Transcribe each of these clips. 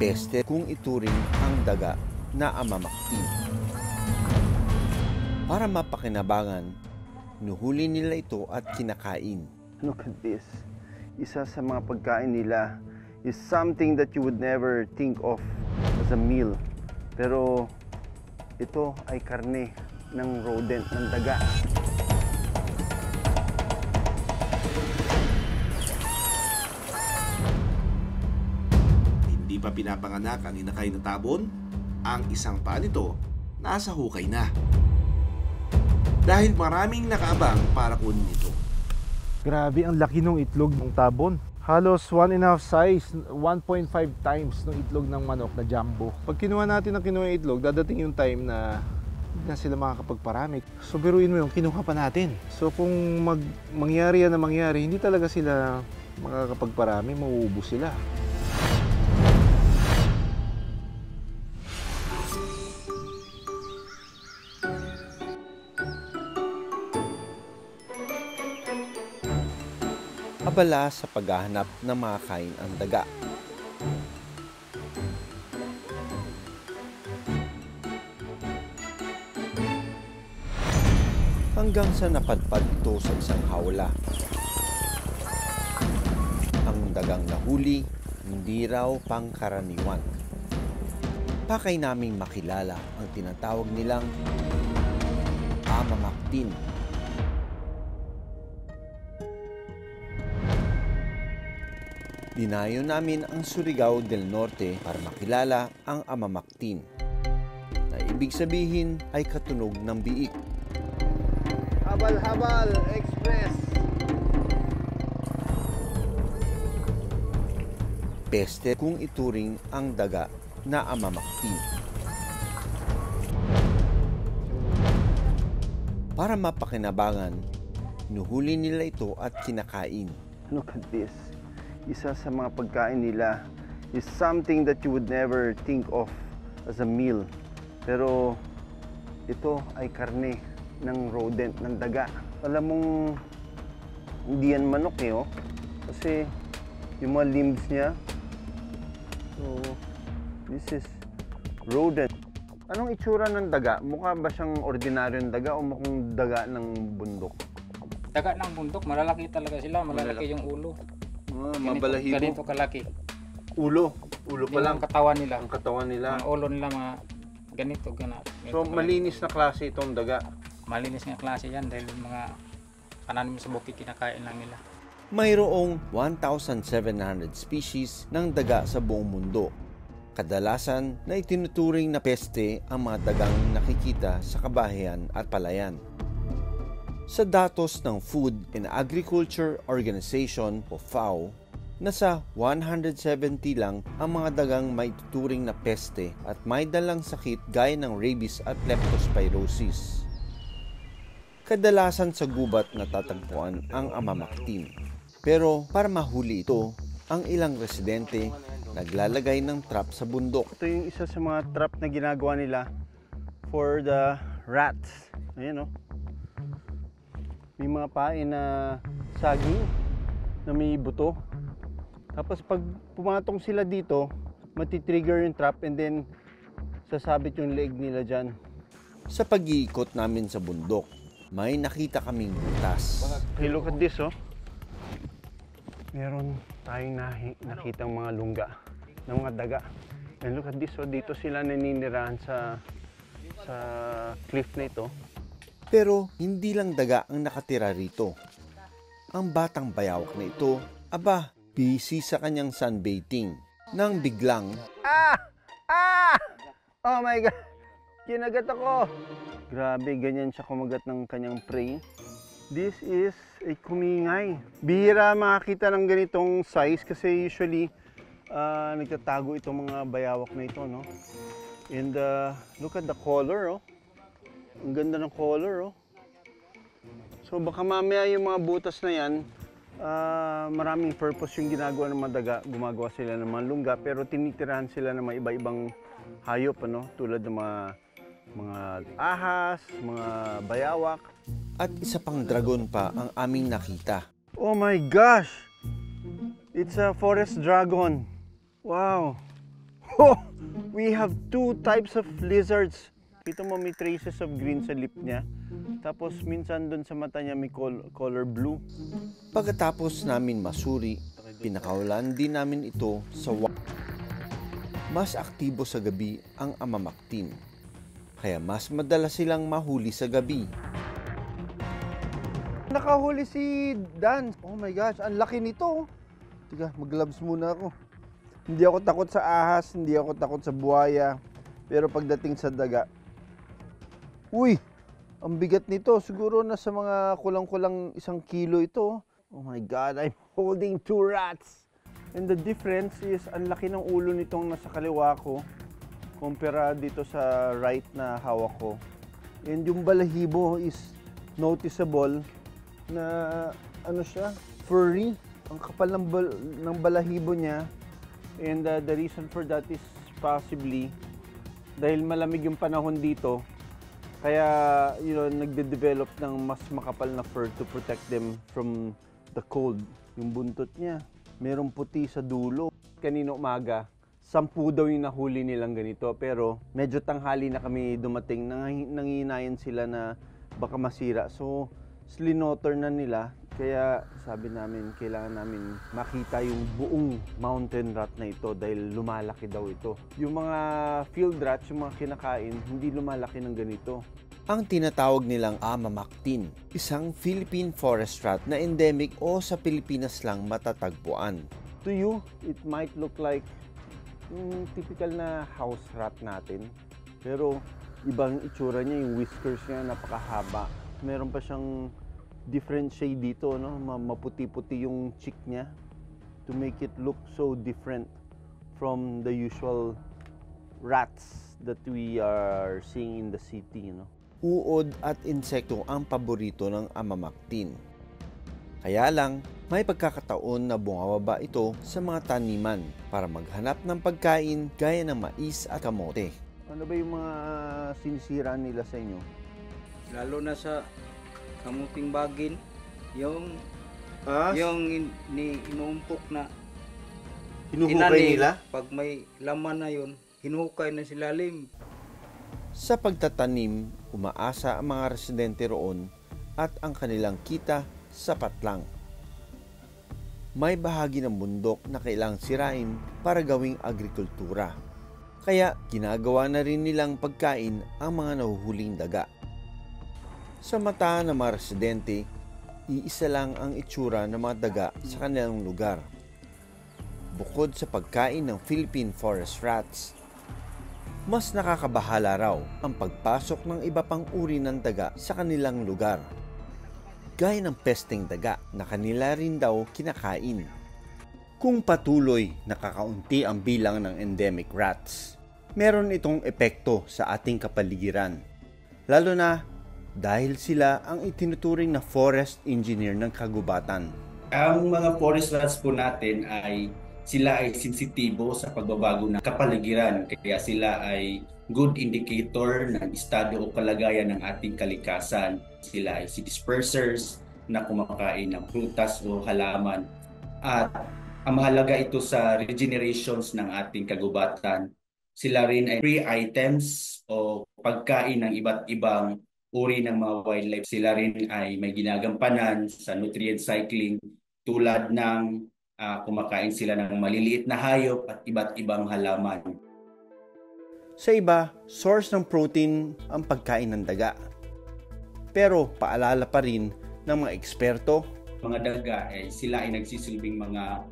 Peste kung ituring ang daga na amamaktin. Para mapakinabangan, nuhuli nila ito at kinakain. Look at this. Isa sa mga pagkain nila is something that you would never think of as a meal. Pero ito ay karne ng rodent, ng daga. Hindi pa pinapanganak ang inakay na tabon, ang isang paa nito nasa hukay na. Dahil maraming nakaabang para kunin ito. Grabe, ang laki ng itlog ng tabon. Halos 1.5 size, 1.5 times ng itlog ng manok na jumbo. Pag kinuha natin ang kinuha itlog, dadating yung time na hindi na sila makakapagparami. So biruin mo yung kinuha pa natin. So kung mangyari yan na mangyari, hindi talaga sila makakapagparami, mauubos sila. Abala sa paghahanap ng makakain ang daga. Hanggang sa napadpad ito sa isang hawla. Ang dagang nahuli, hindi raw pangkaraniwan. Pakay naming makilala ang tinatawag nilang amamaktin. Dinayo namin ang Surigao del Norte para makilala ang amamaktin, na ibig sabihin ay katunog ng biik. Habal-habal express! Peste kung ituring ang daga na amamaktin. Para mapakinabangan, nuhuli nila ito at kinakain. Look at this. Isa sa mga pagkain nila is something that you would never think of as a meal. Pero ito ay karne ng rodent, ng daga. Alam mong hindi yan manok eh, oh. Kasi yung mga limbs niya. So, this is rodent. Anong itsura ng daga? Mukha ba siyang ordinaryong daga o mukhang daga ng bundok? Daga ng bundok, malalaki talaga sila, malalaki yung ulo. Mabalahibo. Ganito kalaki. Ulo pa lang. Ang katawan nila. Ang katawan nila. Ang ulo nila mga ganito. So malinis na klase itong daga. Malinis nga klase yan dahil mga pananim sa bukid kinakain lang nila. Mayroong 1,700 species ng daga sa buong mundo. Kadalasan na itinuturing na peste ang mga dagang nakikita sa kabahayan at palayan. Sa datos ng Food and Agriculture Organization o FAO, nasa 170 lang ang mga dagang may tuturing na peste at may dalang sakit gaya ng rabies at leptospirosis. Kadalasan sa gubat natatagpuan ang amamaktin. Pero para mahuli ito, ang ilang residente naglalagay ng trap sa bundok. Ito yung isa sa mga trap na ginagawa nila for the rats. Ayan, oh. May mga pain na saging na may buto. Tapos pag pumatong sila dito, matitrigger yung trap and then sasabit yung leg nila dyan. Sa pag-iikot namin sa bundok, may nakita kaming butas. Hey, look at this, oh. Meron tayong nakitang mga lungga ng mga daga. And look at this, oh. Dito sila naninirahan sa cliff na ito. Pero hindi lang daga ang nakatira rito. Ang batang bayawak na ito, aba, busy sa kanyang sunbathing. Nang biglang, Oh my God! Kinagat ako! Grabe, ganyan siya kumagat ng kanyang prey. This is a kumingay. Bihira makakita ng ganitong size kasi usually nagtatago itong mga bayawak na ito, no? And look at the color, oh. Ang ganda ng color, oh. So baka mamaya yung mga butas na yan, maraming purpose yung ginagawa ng mga daga. Gumagawa sila ng mga lungga, pero tinitirahan sila ng mga iba-ibang hayop, ano? Tulad ng mga ahas, mga bayawak. at isa pang dragon pa ang aming nakita. Oh my gosh! It's a forest dragon. Wow! Oh, we have two types of lizards. Kita mo may traces of green sa lip niya. Tapos minsan doon sa mata niya may color blue. Pagkatapos namin masuri, pinakawalan din namin ito sa mas aktibo sa gabi ang Amamactin. Kaya mas madalas silang mahuli sa gabi. Nakahuli si Dan. Oh my gosh, ang laki nito. Tiga, mag-gloves muna ako. Hindi ako takot sa ahas, hindi ako takot sa buhaya. Pero pagdating sa daga, uy, ang bigat nito. Siguro nasa mga kulang-kulang 1 kilo ito. Oh my God, I'm holding 2 rats. And the difference is, ang laki ng ulo nitong nasa kaliwa ko kumpara dito sa right na hawak ko. And yung balahibo is noticeable na ano siya, furry. Ang kapal ng balahibo niya. And the reason for that is possibly dahil malamig yung panahon dito, kaya nagde-develop ng mas makapal na fur to protect them from the cold. Yung buntot niya, merong puti sa dulo. Kanina umaga, 10 daw yung nahuli nilang ganito. Pero medyo tanghali na kami dumating, nangihinayan sila na baka masira. So, slinotter na nila. Kaya sabi namin, kailangan namin makita yung buong mountain rat na ito dahil lumalaki daw ito. Yung mga field rats, yung mga kinakain, hindi lumalaki ng ganito. Ang tinatawag nilang Amamactin, isang Philippine forest rat na endemic o sa Pilipinas lang matatagpuan. To you, it might look like yung typical na house rat natin. Pero ibang itsura niya, yung whiskers niya napakahaba. Meron pa siyang different shade dito, no? Maputi-puti yung cheek niya to make it look so different from the usual rats that we are seeing in the city, no? Uod at insekto ang paborito ng Amamactin. Kaya lang, may pagkakataon na bumababa ito sa mga taniman para maghanap ng pagkain gaya ng mais at kamote. Ano ba yung mga sinisira nila sa inyo? Lalo na sa kamuting bagin, yung inuumpok na Hinuhukay nila? Pag may laman na yun, hinuhukay na sila lim. Sa pagtatanim, umaasa ang mga residente roon at ang kanilang kita sapat lang. May bahagi ng bundok na kailangang sirain para gawing agrikultura. Kaya ginagawa na rin nilang pagkain ang mga nahuhuling daga. Sa mata ng mga residente, iisa lang ang itsura ng mga daga sa kanilang lugar. Bukod sa pagkain ng Philippine forest rats, mas nakakabahala raw ang pagpasok ng iba pang uri ng daga sa kanilang lugar. Gaya ng pesteng daga na kanila rin daw kinakain. Kung patuloy nakakaunti ang bilang ng endemic rats, meron itong epekto sa ating kapaligiran. Lalo na dahil sila ang itinuturing na forest engineer ng kagubatan. Ang mga forest rats po natin sila ay sensitibo sa pagbabago ng kapaligiran, kaya sila ay good indicator ng estado o kalagayan ng ating kalikasan. Sila ay seed dispersers na kumakain ng prutas o halaman. At ang mahalaga ito sa regenerations ng ating kagubatan. Sila rin ay free items o pagkain ng iba't ibang uri ng mga wildlife. Sila rin ay may ginagampanan sa nutrient cycling tulad ng kumakain sila ng maliliit na hayop at iba't ibang halaman. Sa iba, source ng protein ang pagkain ng daga. Pero paalala pa rin ng mga eksperto, mga daga sila ay nagsisilbing mga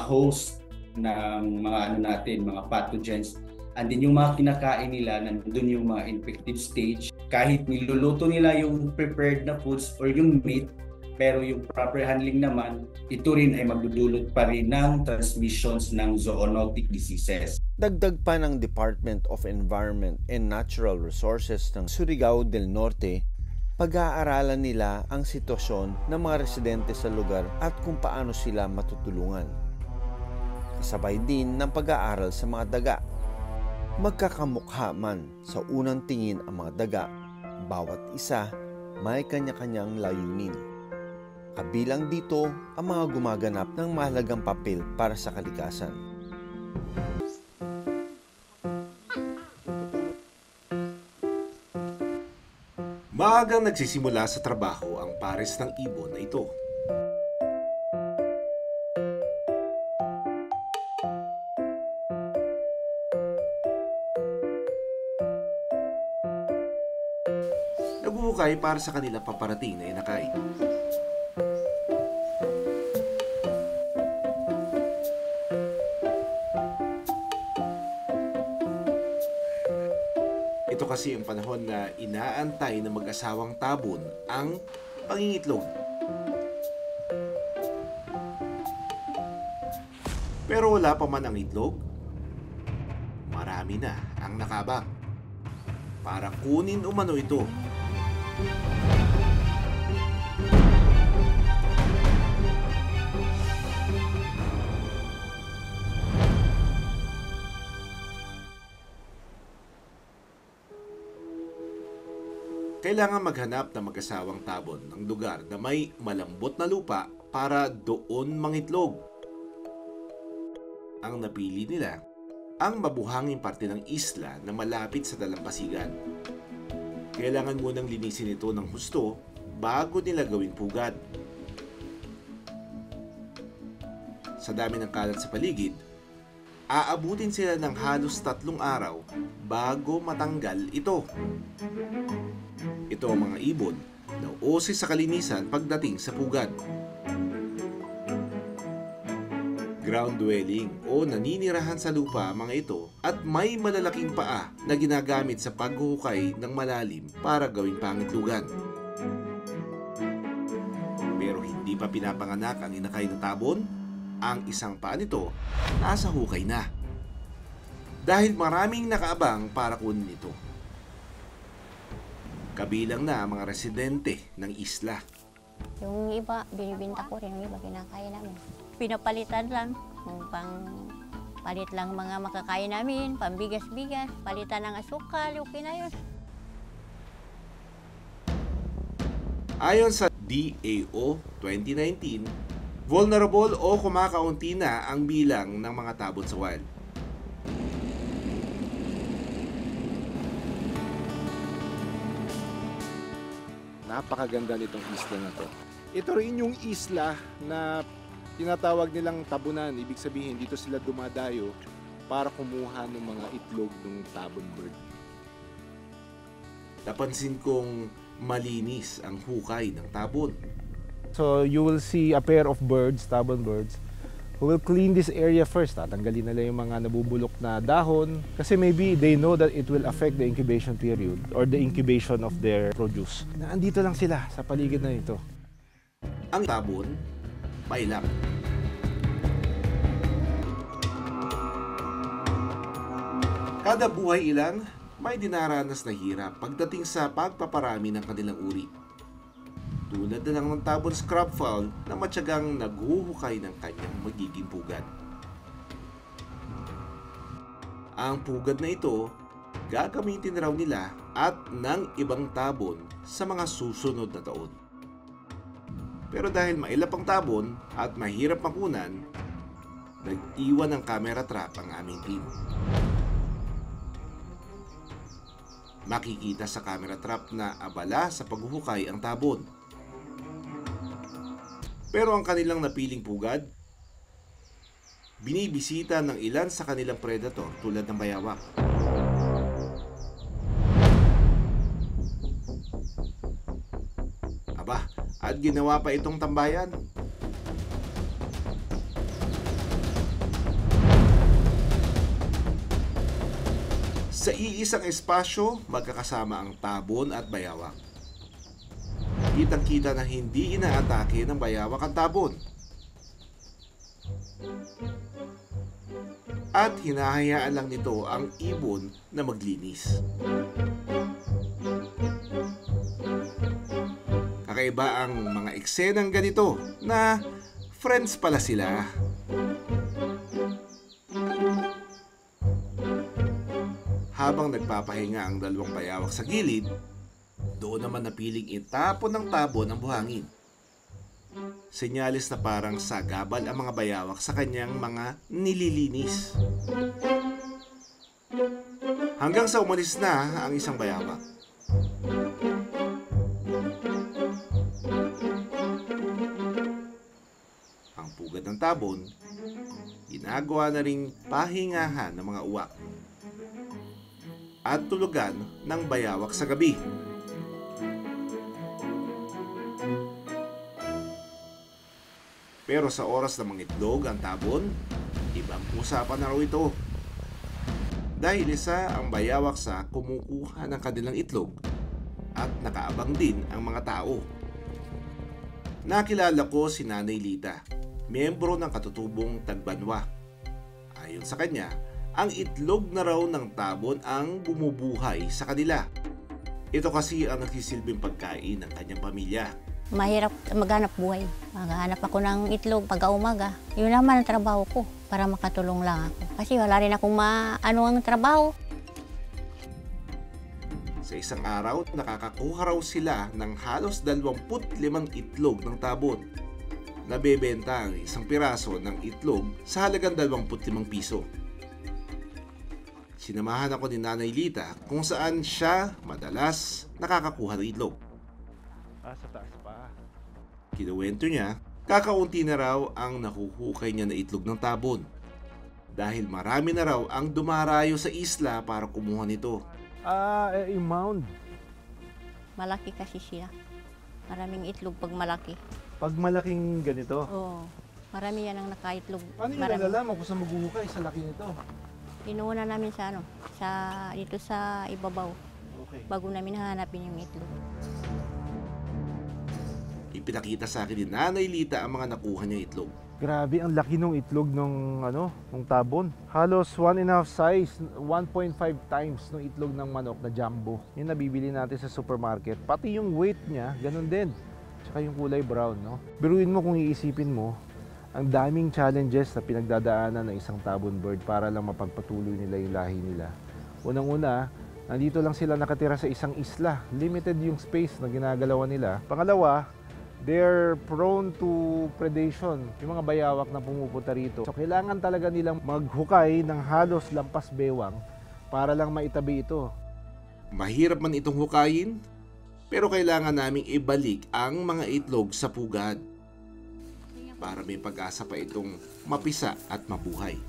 host ng mga pathogens. And then yung mga kinakain nila, nandun yung mga infective stage. Kahit niluluto nila yung prepared na foods or yung meat, pero yung proper handling naman, ito rin ay magdudulot pa rin ng transmissions ng zoonotic diseases. Dagdag pa ng Department of Environment and Natural Resources ng Surigao del Norte, pag-aaralan nila ang sitwasyon ng mga residente sa lugar at kung paano sila matutulungan. Kasabay din ng pag-aaral sa mga daga. Magkakamukha man sa unang tingin ang mga daga, bawat isa may kanya-kanyang layunin. Kabilang dito ang mga gumaganap ng mahalagang papel para sa kalikasan. Maagang nagsisimula sa trabaho ang pares ng ibon na ito. Naghuhukay para sa kanila paparating na inakay. Ito kasi ang panahon na inaantay ng mag-asawang tabon ang pangingitlog. Pero wala pa man ang itlog, marami na ang nakabang para kunin umano ito. Kailangan maghanap ng mag-asawang tabon ng lugar na may malambot na lupa para doon mangitlog. Ang napili nila, ang mabuhanging parte ng isla na malapit sa dalampasigan. Kailangan munang linisin ito ng husto bago nila gawing pugad. Sa dami ng kalat sa paligid, aabutin sila ng halos 3 araw bago matanggal ito. Ito ang mga ibon na uso sa kalinisan pagdating sa pugad. Ground dwelling o naninirahan sa lupa ang mga ito at may malalaking paa na ginagamit sa paghuhukay ng malalim para gawing pangitlugan. Pero hindi pa pinapanganak ang inakay na tabon, ang isang paa nito nasa hukay na. Dahil maraming nakaabang para kunin ito. Kabilang na ang mga residente ng isla. Yung iba, binibinta ko rin. Yung iba, kinakain namin. Pinapalitan lang. Kung pang palit lang mga makakain namin, pambigas-bigas, palitan ng asukal, okay na yun. Ayon sa DAO 2019, vulnerable o kumakaunti na ang bilang ng mga tabon sa wild. Napakaganda nitong isla na to. Ito rin yung isla na tinatawag nilang tabunan. Ibig sabihin, dito sila dumadayo para kumuha ng mga itlog ng tabon bird. Napansin kong malinis ang hukay ng tabon. So you will see a pair of birds, tabon birds, who will clean this area first. Tatanggalin nila yung mga nabubulok na dahon kasi maybe they know that it will affect the incubation period or the incubation of their produce. Naandito lang sila sa paligid na ito. Ang tabon, mailap. Kada buhay ilang, may dinaranas na hirap pagdating sa pagpaparami ng kanilang uri. Tulad na lang ng tabon scrub fowl na matyagang naghuhukay ng kanyang magiging pugad. Ang pugad na ito, gagamitin raw nila at ng ibang tabon sa mga susunod na taon. Pero dahil mailap ang tabon at mahirap makunan, nag-iwan ng camera trap ang aming team. Makikita sa camera trap na abala sa paghuhukay ang tabon. Pero ang kanilang napiling pugad, binibisita ng ilan sa kanilang predator tulad ng bayawak. Aba, at ginawa pa itong tambayan. Sa iisang espasyo, magkakasama ang tabon at bayawak. Kitang-kita na hindi inaatake ng bayawak ang tabon. At hinahayaan lang nito ang ibon na maglinis. Kakaiba ang mga eksenang ganito na friends pala sila. Habang nagpapahinga ang dalawang bayawak sa gilid, doon naman napiling itapon ng tabon ang buhangin. Senyalis na parang sagabal ang mga bayawak sa kanyang mga nililinis. Hanggang sa umalis na ang isang bayawak. pugad ng tabon, ginagawa na ring pahingahan ng mga uwak at tulugan ng bayawak sa gabi. Pero sa oras na mangitlog ang tabon, ibang usapan na raw ito. Dahil isa ang bayawak sa kumukuha ng kanilang itlog at nakaabang din ang mga tao. Nakilala ko si Nanay Lita, miyembro ng katutubong Tagbanwa. Ayon sa kanya, ang itlog na raw ng tabon ang bumubuhay sa kanila. Ito kasi ang nagsisilbing pagkain ng kanyang pamilya. Mahirap maghanap buhay. Maghanap ako ng itlog pagka-umaga. Yun naman ang trabaho ko para makatulong lang ako. Kasi wala rin akong ang trabaho. Sa isang araw, nakakakuha raw sila ng halos 25 itlog ng tabon. Nabebenta ang isang piraso ng itlog sa halagang 25 piso. Sinamahan ako ni Nanay Lita kung saan siya madalas nakakakuha ng itlog. Sa taas pa. Kinuwento niya, kakaunti na raw ang nahuhukay niya na itlog ng tabon. Dahil marami na raw ang dumarayo sa isla para kumuha nito. Yung mound. Malaki kasi sila. Maraming itlog pag malaki. Pag malaking ganito. Oo. Marami yan ang nakaitlog. Paano yung nalalaman kung saan maghuhukay sa laki nito? Inuuna namin dito sa ibabaw. Okay. Bago namin hanapin yung itlog. Ipinakita sa akin ni Nanay Lita ang mga nakuha niya itlog. Grabe, ang laki ng itlog ng tabon. Halos 1.5 size, 1.5 times ng itlog ng manok na jumbo. Yung nabibili natin sa supermarket. Pati yung weight niya, ganun din. Tsaka yung kulay brown, no? Biruin mo kung iisipin mo, ang daming challenges na pinagdadaanan ng isang tabon bird para lang mapagpatuloy nila yung lahi nila. Unang-una, nandito lang sila nakatira sa isang isla. Limited yung space na ginagalawan nila. Pangalawa, they're prone to predation, yung mga bayawak na pumupunta rito. So kailangan talaga nilang maghukay ng halos lampas bewang para lang maitabi ito. Mahirap man itong hukayin, pero kailangan naming ibalik ang mga itlog sa pugad para may pag-asa pa itong mapisa at mabuhay.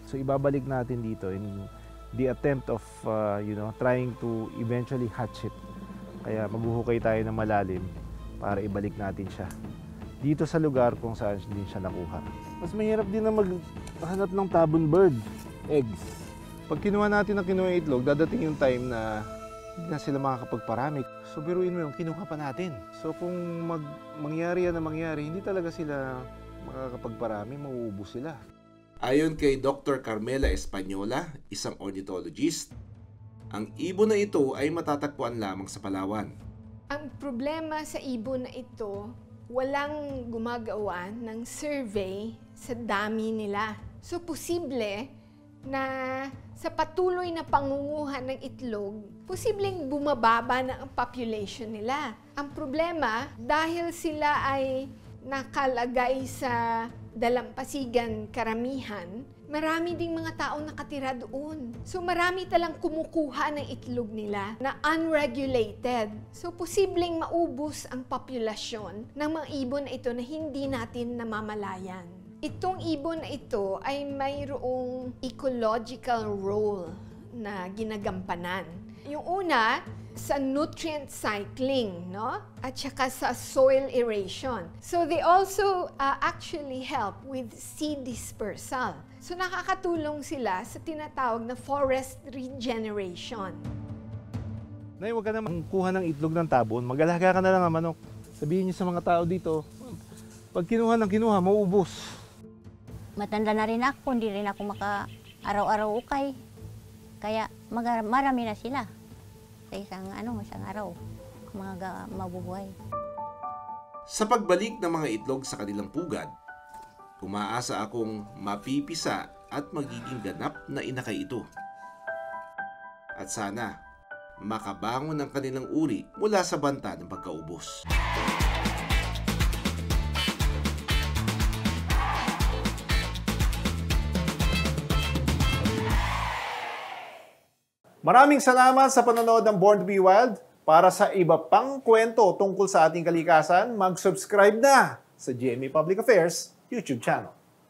So ibabalik natin dito in the attempt of trying to eventually hatch it. Kaya maghuhukay tayo ng malalim para ibalik natin siya dito sa lugar kung saan din siya nakuha. Mas mahirap din na maghanap ng tabon bird eggs. Pag kinuha natin ang kinuha itlog, dadating yung time na hindi na sila makakapagparami. So biruin mo yung kinuha pa natin. So kung mangyari yan na mangyari, hindi talaga sila makakapagparami, mauubos sila. Ayon kay Dr. Carmela Española, isang ornithologist, ang ibon na ito ay matatagpuan lamang sa Palawan. Ang problema sa ibon na ito, walang gumagawa ng survey sa dami nila. So posible na sa patuloy na pangunguha ng itlog, posibleng bumababa na ang population nila. Ang problema, dahil sila ay nakalagay sa dalampasigan karamihan, marami ding mga taong nakatira doon. So marami talang kumukuha ng itlog nila na unregulated. So posibleng maubos ang populasyon ng mga ibon na ito na hindi natin namamalayan. Itong ibon na ito ay mayroong ecological role na ginagampanan. Yung una, sa nutrient cycling, no? At saka sa soil aeration. So they also actually help with seed dispersal. So nakakatulong sila sa tinatawag na forest regeneration. Nay, huwag ka na kuha ng itlog ng tabon. Mag-alaga ka na lang ng manok. Sabihin niyo sa mga tao dito, pag kinuha ng kinuha, mauubos. Matanda na rin ako, hindi rin ako maka-araw-araw ukay. Kaya marami na sila sa isang araw, mga mabubuhay. Sa pagbalik ng mga itlog sa kanilang pugad, umaasa akong mapipisa at magiging ganap na inakay ito. At sana, makabangon ang kanilang uri mula sa banta ng pagkaubos. Maraming salamat sa panonood ng Born to be Wild. Para sa iba pang kwento tungkol sa ating kalikasan, mag-subscribe na sa GMA Public Affairs YouTube channel.